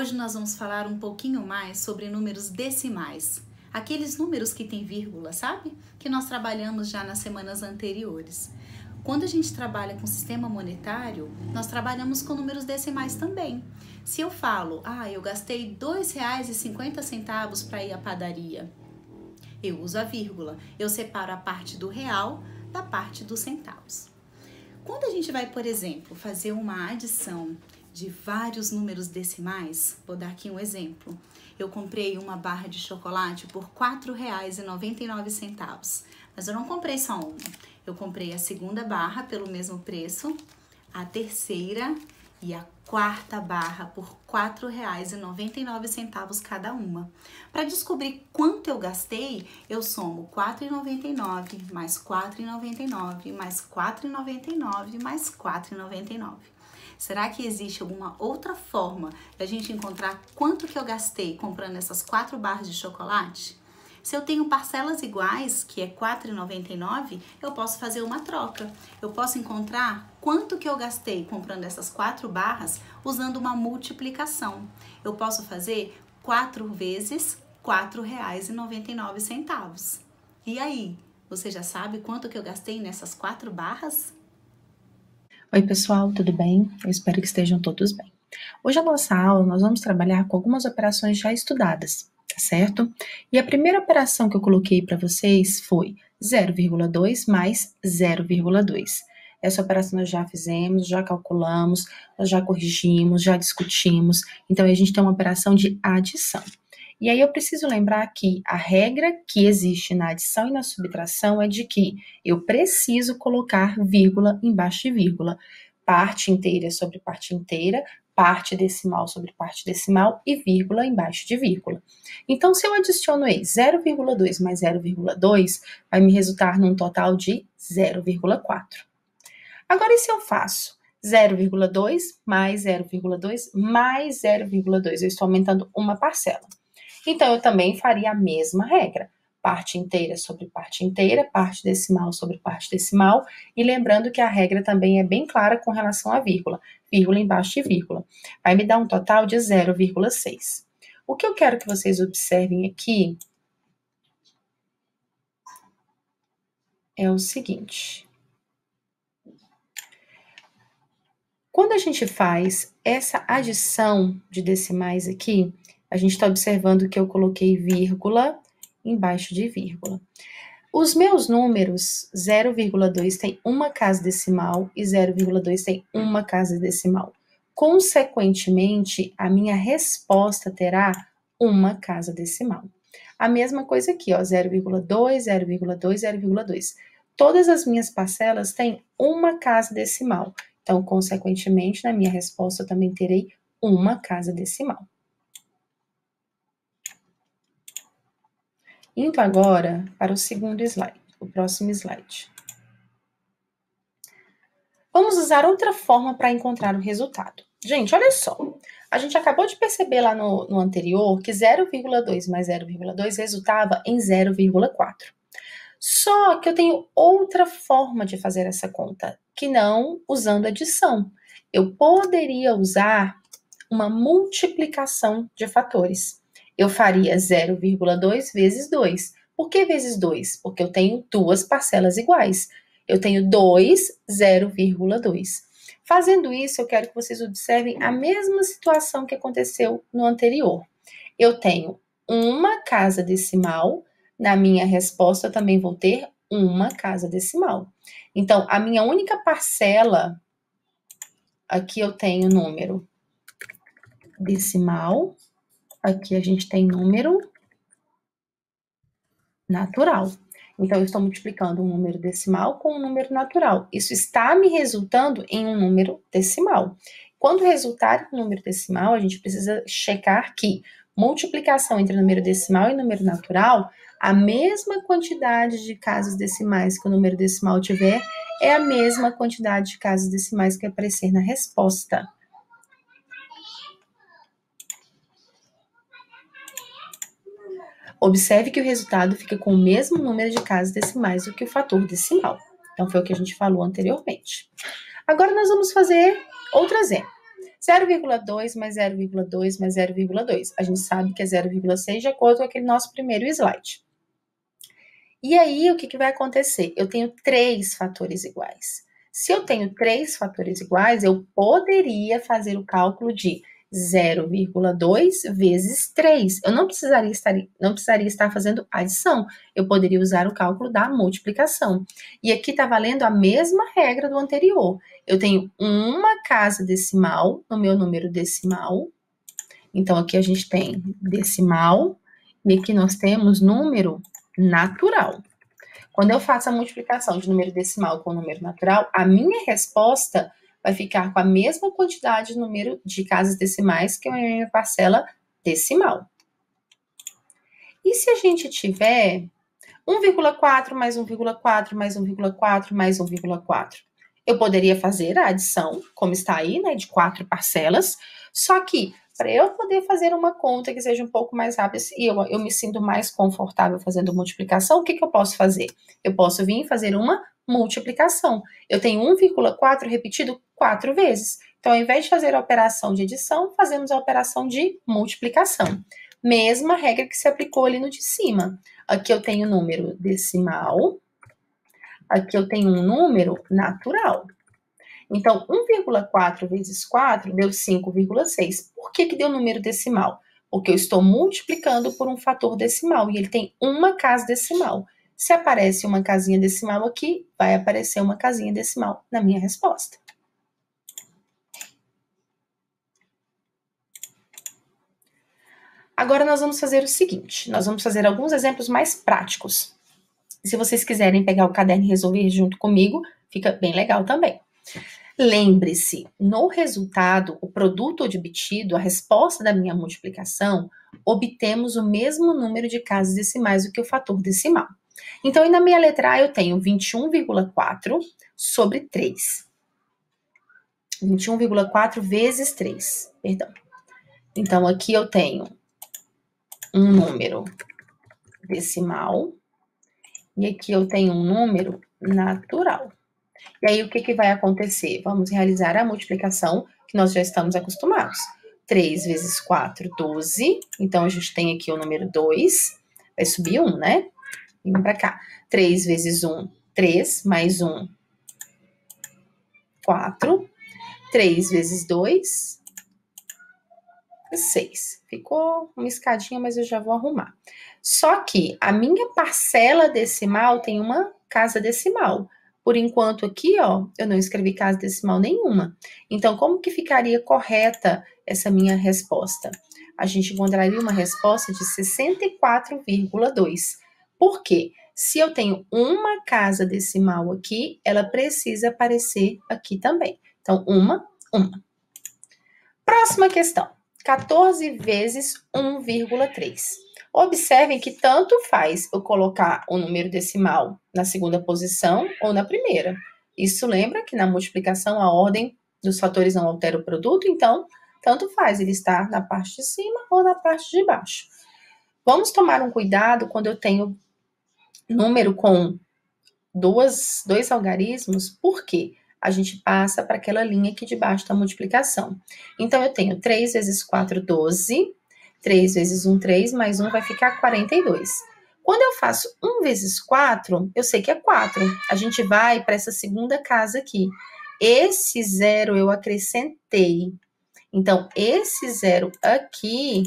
Hoje nós vamos falar um pouquinho mais sobre números decimais. Aqueles números que tem vírgula, sabe? Que nós trabalhamos já nas semanas anteriores. Quando a gente trabalha com sistema monetário, nós trabalhamos com números decimais também. Se eu falo, eu gastei R$ 2,50 para ir à padaria, eu uso a vírgula. Eu separo a parte do real da parte dos centavos. Quando a gente vai, por exemplo, fazer uma adição de vários números decimais, vou dar aqui um exemplo. Eu comprei uma barra de chocolate por R$ 4,99, mas eu não comprei só uma. Eu comprei a segunda barra pelo mesmo preço, a terceira e a quarta barra por R$ 4,99 cada uma. Para descobrir quanto eu gastei, eu somo R$ 4,99 mais R$ 4,99 mais R$ 4,99 mais R$ 4,99. Será que existe alguma outra forma da gente encontrar quanto que eu gastei comprando essas 4 barras de chocolate? Se eu tenho parcelas iguais, que é R$ 4,99, eu posso fazer uma troca. Eu posso encontrar quanto que eu gastei comprando essas 4 barras usando uma multiplicação. Eu posso fazer 4 vezes R$ 4,99. E aí, você já sabe quanto que eu gastei nessas 4 barras? Oi pessoal, tudo bem? Eu espero que estejam todos bem. Hoje a nossa aula nós vamos trabalhar com algumas operações já estudadas, tá certo? E a primeira operação que eu coloquei para vocês foi 0,2 mais 0,2. Essa operação nós já fizemos, já calculamos, nós já corrigimos, já discutimos. Então a gente tem uma operação de adição. E aí eu preciso lembrar que a regra que existe na adição e na subtração é de que eu preciso colocar vírgula embaixo de vírgula. Parte inteira sobre parte inteira, parte decimal sobre parte decimal e vírgula embaixo de vírgula. Então, se eu adiciono aí 0,2 mais 0,2, vai me resultar num total de 0,4. Agora, e se eu faço 0,2 mais 0,2 mais 0,2? Eu estou aumentando uma parcela. Então, eu também faria a mesma regra. Parte inteira sobre parte inteira, parte decimal sobre parte decimal. E lembrando que a regra também é bem clara com relação à vírgula. Vírgula embaixo de vírgula. Vai me dar um total de 0,6. O que eu quero que vocês observem aqui é o seguinte. Quando a gente faz essa adição de decimais aqui, a gente está observando que eu coloquei vírgula embaixo de vírgula. Os meus números 0,2 tem uma casa decimal e 0,2 tem uma casa decimal. Consequentemente, a minha resposta terá uma casa decimal. A mesma coisa aqui, ó, 0,2, 0,2, 0,2. Todas as minhas parcelas têm uma casa decimal. Então, consequentemente, na minha resposta eu também terei uma casa decimal. Indo agora para o segundo slide, o próximo slide. Vamos usar outra forma para encontrar o resultado. Gente, olha só. A gente acabou de perceber lá no anterior que 0,2 mais 0,2 resultava em 0,4. Só que eu tenho outra forma de fazer essa conta, que não usando adição. Eu poderia usar uma multiplicação de fatores. Eu faria 0,2 vezes 2. Por que vezes 2? Porque eu tenho duas parcelas iguais. Eu tenho 2, 0,2. Fazendo isso, eu quero que vocês observem a mesma situação que aconteceu no anterior. Eu tenho uma casa decimal, na minha resposta eu também vou ter uma casa decimal. Então, a minha única parcela, aqui eu tenho número decimal, aqui a gente tem número natural. Então, eu estou multiplicando um número decimal com um número natural. Isso está me resultando em um número decimal. Quando resultar em um número decimal, a gente precisa checar que multiplicação entre número decimal e número natural, a mesma quantidade de casas decimais que o número decimal tiver, é a mesma quantidade de casas decimais que aparecer na resposta. Observe que o resultado fica com o mesmo número de casas decimais do que o fator decimal. Então, foi o que a gente falou anteriormente. Agora, nós vamos fazer outro exemplo. 0,2 mais 0,2 mais 0,2. A gente sabe que é 0,6 de acordo com aquele nosso primeiro slide. E aí, o que vai acontecer? Eu tenho 3 fatores iguais. Se eu tenho 3 fatores iguais, eu poderia fazer o cálculo de 0,2 vezes 3. Eu não precisaria estar fazendo adição. Eu poderia usar o cálculo da multiplicação. E aqui está valendo a mesma regra do anterior. Eu tenho uma casa decimal no meu número decimal. Então, aqui a gente tem decimal. E aqui nós temos número natural. Quando eu faço a multiplicação de número decimal com número natural, a minha resposta vai ficar com a mesma quantidade de número de casas decimais que a minha parcela decimal. E se a gente tiver 1,4 mais 1,4 mais 1,4 mais 1,4? Eu poderia fazer a adição, como está aí, né, de 4 parcelas, só que para eu poder fazer uma conta que seja um pouco mais rápida e eu me sinto mais confortável fazendo multiplicação, o que eu posso fazer? Eu posso vir e fazer uma multiplicação. Eu tenho 1,4 repetido 4 vezes. Então, ao invés de fazer a operação de adição, fazemos a operação de multiplicação. Mesma regra que se aplicou ali no de cima. Aqui eu tenho número decimal, aqui eu tenho um número natural. Então, 1,4 vezes 4 deu 5,6. Por que deu número decimal? Porque eu estou multiplicando por um fator decimal e ele tem uma casa decimal. Se aparece uma casinha decimal aqui, vai aparecer uma casinha decimal na minha resposta. Agora nós vamos fazer o seguinte, nós vamos fazer alguns exemplos mais práticos. Se vocês quiserem pegar o caderno e resolver junto comigo, fica bem legal também. Lembre-se, no resultado, o produto obtido, a resposta da minha multiplicação, obtemos o mesmo número de casas decimais do que o fator decimal. Então, na minha letra A, eu tenho 21,4 sobre 3. 21,4 vezes 3, perdão. Então, aqui eu tenho um número decimal e aqui eu tenho um número natural. E aí, o que vai acontecer? Vamos realizar a multiplicação que nós já estamos acostumados. 3 vezes 4, 12. Então, a gente tem aqui o número 2. Vai subir 1, né? Vem para cá. 3 vezes 1, 3. Mais 1, 4. 3 vezes 2, 6. Ficou uma escadinha, mas eu já vou arrumar. Só que a minha parcela decimal tem uma casa decimal. Por enquanto aqui, ó, eu não escrevi casa decimal nenhuma. Então, como que ficaria correta essa minha resposta? A gente encontraria uma resposta de 64,2. Por quê? Se eu tenho uma casa decimal aqui, ela precisa aparecer aqui também. Então, uma. Próxima questão. 14 vezes 1,3. Observem que tanto faz eu colocar o número decimal na segunda posição ou na primeira. Isso lembra que na multiplicação a ordem dos fatores não altera o produto, então tanto faz ele estar na parte de cima ou na parte de baixo. Vamos tomar um cuidado quando eu tenho número com dois algarismos, por quê? A gente passa para aquela linha aqui de baixo da multiplicação. Então, eu tenho 3 vezes 4, 12. 3 vezes 1, 3, mais 1 vai ficar 42. Quando eu faço 1 vezes 4, eu sei que é 4. A gente vai para essa segunda casa aqui. Esse zero eu acrescentei. Então, esse zero aqui,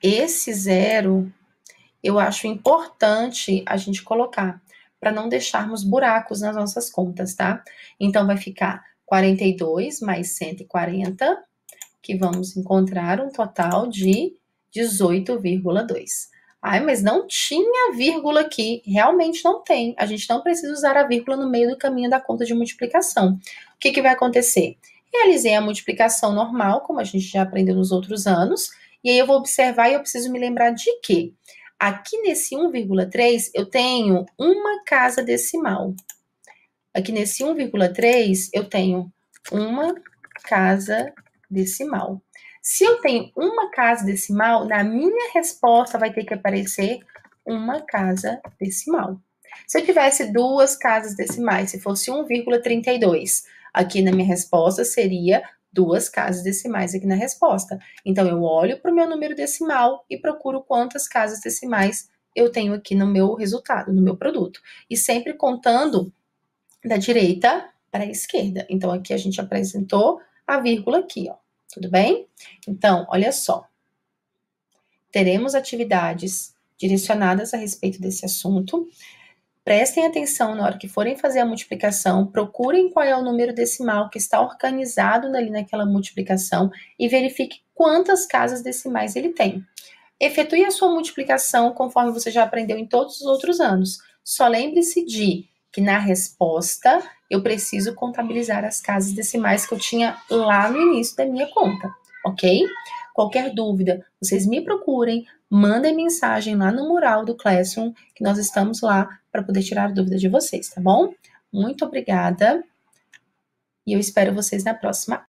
esse zero, eu acho importante a gente colocar, para não deixarmos buracos nas nossas contas, tá? Então, vai ficar 42 mais 140, que vamos encontrar um total de 18,2. Ai, mas não tinha vírgula aqui. Realmente não tem. A gente não precisa usar a vírgula no meio do caminho da conta de multiplicação. O que vai acontecer? Realizei a multiplicação normal, como a gente já aprendeu nos outros anos, e aí eu vou observar e eu preciso me lembrar de quê? Aqui nesse 1,3 eu tenho uma casa decimal. Aqui nesse 1,3 eu tenho uma casa decimal. Se eu tenho uma casa decimal, na minha resposta vai ter que aparecer uma casa decimal. Se eu tivesse duas casas decimais, se fosse 1,32, aqui na minha resposta seria duas casas decimais aqui na resposta. Então, eu olho para o meu número decimal e procuro quantas casas decimais eu tenho aqui no meu resultado, no meu produto. E sempre contando da direita para a esquerda. Então, aqui a gente apresentou a vírgula aqui, ó. Tudo bem? Então, olha só. Teremos atividades direcionadas a respeito desse assunto. Prestem atenção na hora que forem fazer a multiplicação, procurem qual é o número decimal que está organizado ali naquela multiplicação e verifique quantas casas decimais ele tem. Efetue a sua multiplicação conforme você já aprendeu em todos os outros anos. Só lembre-se de que na resposta eu preciso contabilizar as casas decimais que eu tinha lá no início da minha conta, ok? Qualquer dúvida, vocês me procurem, mandem mensagem lá no mural do Classroom, que nós estamos lá para poder tirar dúvida de vocês, tá bom? Muito obrigada e eu espero vocês na próxima.